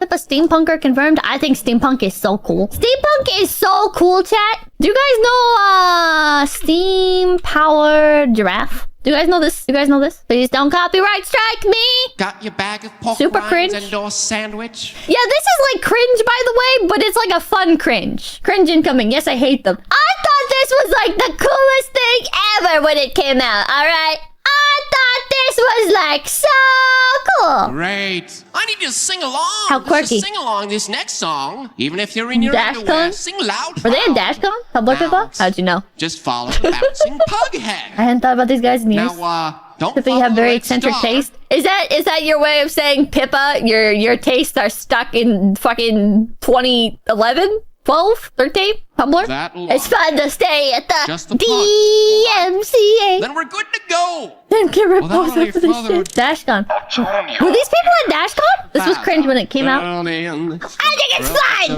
Pippa Steampunker confirmed. I think Steampunk is so cool. Steampunk is so cool, chat. Do you guys know steam-powered giraffe? Do you guys know this? You guys know this? Please don't copyright strike me. Got your bag of pork Super rinds cringe. and your sandwich? Yeah, this is like cringe, by the way, but it's like a fun cringe. Cringe incoming. Yes, I hate them. I thought this was like the coolest thing ever when it came out, alright? I thought this was like so cool. Great. I need you to sing along. How quirky. Just sing along this next song. Even if you're in your Dashcon? underwear, sing loud. Were they in Dashcon? Tumblr Pippa? Bounce. How'd you know? Just follow the bouncing pug I head. hadn't thought about these guys in years. Now, don't Pippa, you follow have the very red eccentric star. taste. Is that your way of saying, Pippa, your tastes are stuck in fucking 2011? 12? 13? Tumblr? That long. It's fun to stay at Just the the DMCA. Then we're good to go. Then get that reposed only after this further- shit. Dashcon. Were these people in Dashcon? This was cringe when it came out. I think it's fine!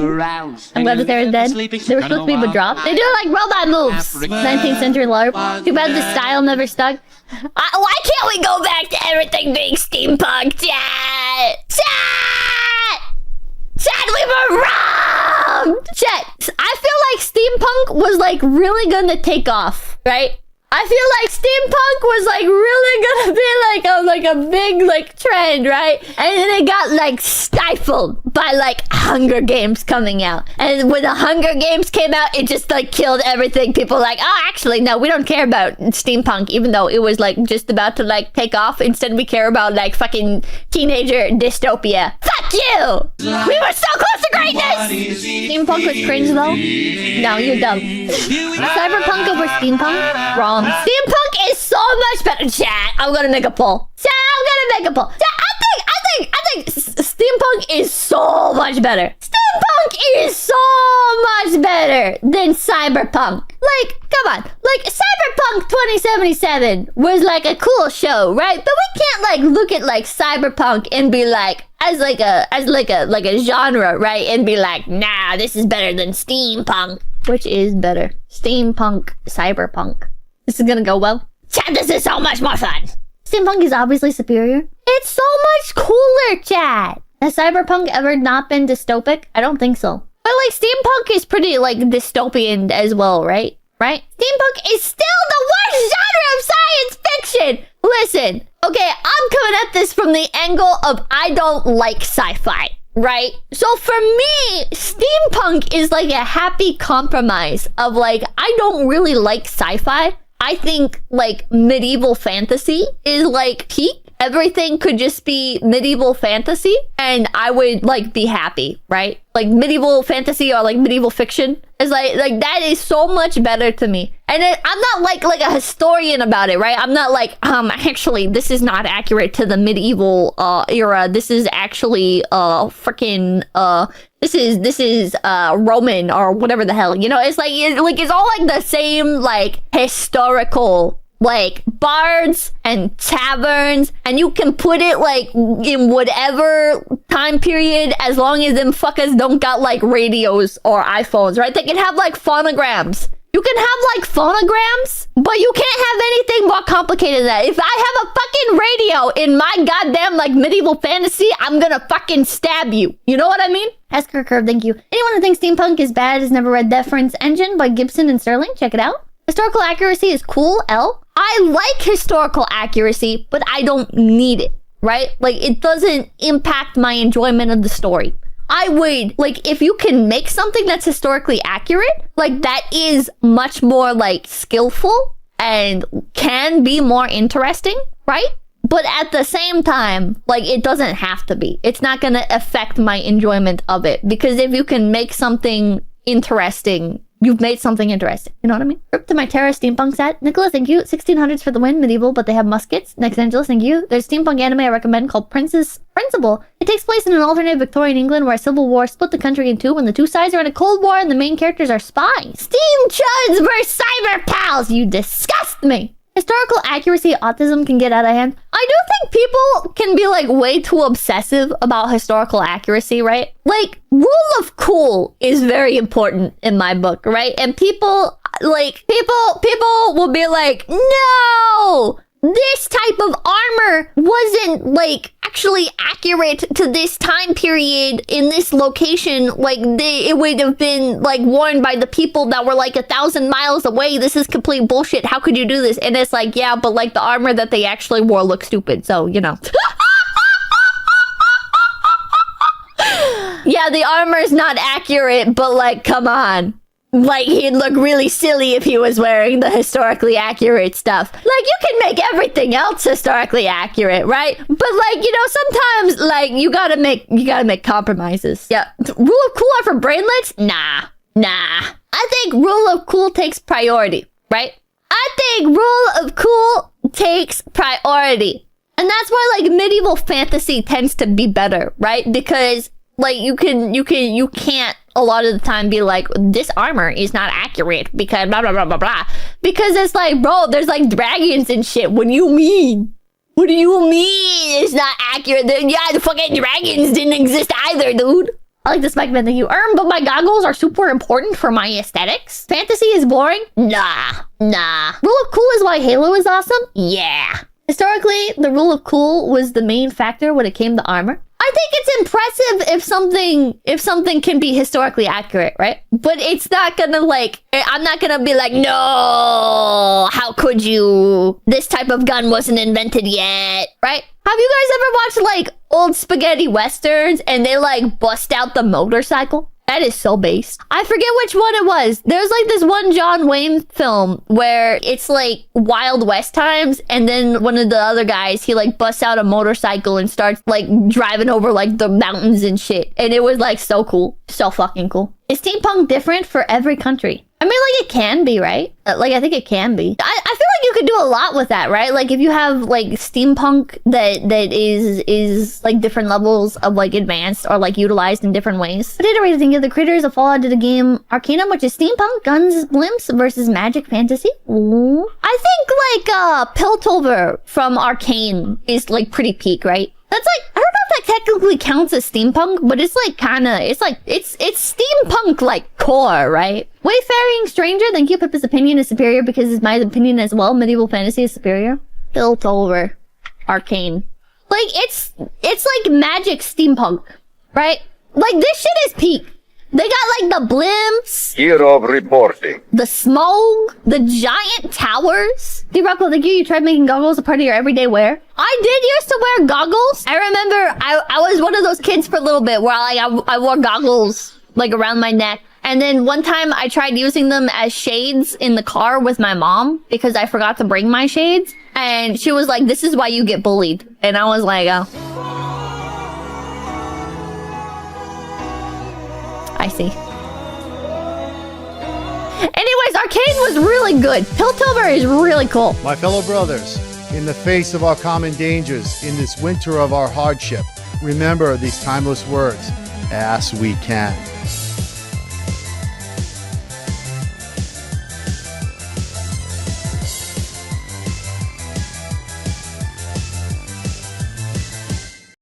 I'm glad that they're dead. They were supposed to be but dropped. They do like robot moves. 19th century LARP. Too bad the style never stuck. Why can't we go back to everything being steampunk, chat? Chat, we were wrong! Chat, I feel like steampunk was like really gonna take off, right? I feel like steampunk was like really gonna be like a big like trend, right? And then it got like stifled by like Hunger Games coming out. And when the Hunger Games came out, it just like killed everything. People were like, oh, actually, no, we don't care about steampunk, even though it was like just about to like take off. Instead, we care about like fucking teenager dystopia. Fuck you! We were so close to greatness! Steampunk was cringe though? No, you're dumb. Cyberpunk over steampunk? Wrong. Steampunk is so much better. Chat, I'm gonna make a poll. Chat, I'm gonna make a poll. Chat, I think steampunk is so much better. Steampunk is so much better than cyberpunk. Like, come on. Like, Cyberpunk 2077 was like a cool show, right? But we can't like look at like cyberpunk and be like, as like a genre, right? And be like, nah, this is better than steampunk. Which is better? Steampunk, cyberpunk. This is gonna go well. Chat, this is so much more fun. Steampunk is obviously superior. It's so much cooler, chat. Has cyberpunk ever not been dystopic? I don't think so. But like steampunk is pretty like dystopian as well, right? Right? Steampunk is still the worst genre of science fiction. Listen, okay, I'm coming at this from the angle of I don't like sci-fi. Right? So for me, steampunk is like a happy compromise of like, I don't really like sci-fi. I think like medieval fantasy is like peak. Everything could just be medieval fantasy and I would like be happy, right? Like medieval fantasy or like medieval fiction is like that is so much better to me. And I'm not like a historian about it, right? I'm not like, actually this is not accurate to the medieval era. This is actually freaking this is Roman or whatever the hell. You know, it's like it's all like the same like historical like bards and taverns, and you can put it like in whatever time period as long as them fuckers don't got like radios or iPhones, right? They can have like phonograms. You can have like phonograms, but you can't have anything more complicated than that. If I have a fucking radio in my goddamn like medieval fantasy, I'm gonna fucking stab you. You know what I mean? Esker Curve, thank you. Anyone who thinks steampunk is bad has never read Deference Engine by Gibson and Sterling. Check it out. Historical accuracy is cool, L. I like historical accuracy, but I don't need it, right? Like, it doesn't impact my enjoyment of the story. I would, like, if you can make something that's historically accurate, like, that is much more, like, skillful and can be more interesting, right? But at the same time, like, it doesn't have to be. It's not gonna affect my enjoyment of it. Because if you can make something interesting, you've made something interesting. You know what I mean? Rip to my Terra steampunk set. Nicola, thank you. 1600s for the win. Medieval, but they have muskets. Next Angeles, thank you. There's steampunk anime I recommend called Princess Principle. It takes place in an alternate Victorian England where a civil war split the country in two when the two sides are in a cold war and the main characters are spies. Steam chuds versus cyber pals. You disgust me. Historical accuracy autism can get out of hand. I do think people can be like way too obsessive about historical accuracy, right? Like, rule of cool is very important in my book, right? And people will be like, no, this type of armor wasn't like actually accurate to this time period in this location. Like it would have been like worn by the people that were like 1,000 miles away. This is complete bullshit. How could you do this? And it's like, yeah, but like the armor that they actually wore looked stupid. So, you know. Yeah, the armor's not accurate, but like, come on. Like, he'd look really silly if he was wearing the historically accurate stuff. Like, you can make everything else historically accurate, right? But like, you know, sometimes like you gotta make compromises. Yeah. Rule of cool are for brainlets? Nah. I think rule of cool takes priority, right? I think rule of cool takes priority. And that's why like medieval fantasy tends to be better, right? Because like you can't a lot of the time be like, this armor is not accurate because blah blah blah blah blah. Because it's like, bro, there's like dragons and shit. What do you mean? What do you mean it's not accurate? Yeah, the fucking dragons didn't exist either, dude. I like the spike man, thank you. But my goggles are super important for my aesthetics. Fantasy is boring? Nah. Rule of cool is why Halo is awesome? Yeah. Historically, the rule of cool was the main factor when it came to armor. I think it's impressive if something can be historically accurate, right? But it's not gonna like, I'm not gonna be like, no, how could you? This type of gun wasn't invented yet, right? Have you guys ever watched like old spaghetti westerns and they like bust out the motorcycle? That is so based. I forget which one it was. There's like this one John Wayne film where it's like Wild West times, and then one of the other guys, he like busts out a motorcycle and starts like driving over like the mountains and shit. And it was like so cool. So fucking cool. Is steampunk different for every country? I mean, like, it can be, right? Like, I think it can be. I feel like you could do a lot with that, right? Like, if you have, like, steampunk that is like, different levels of, like, advanced or, like, utilized in different ways. Potato Racer, think of the creators of Fallout did a game Arcanum, which is steampunk, guns, blimps versus magic fantasy. Ooh. I think, like, Piltover from Arcane is, like, pretty peak, right? That's like, I don't know if that technically counts as steampunk, but it's like kinda, it's steampunk like core, right? Wayfaring Stranger, thank you. Pippa's opinion is superior because it's my opinion as well. Medieval fantasy is superior. Built over. Arcane. Like, it's like magic steampunk, right? Like, this shit is peak. They got like the blimps. Hero reporting. The smoke. The giant towers. D-Rocco, thank you. You tried making goggles a part of your everyday wear. I did used to wear goggles. I remember I was one of those kids for a little bit where I wore goggles like around my neck. And then one time I tried using them as shades in the car with my mom because I forgot to bring my shades. And she was like, this is why you get bullied. And I was like, oh. I see. Anyways, Arcane was really good. Piltover is really cool. My fellow brothers, in the face of our common dangers, in this winter of our hardship, remember these timeless words, as we can.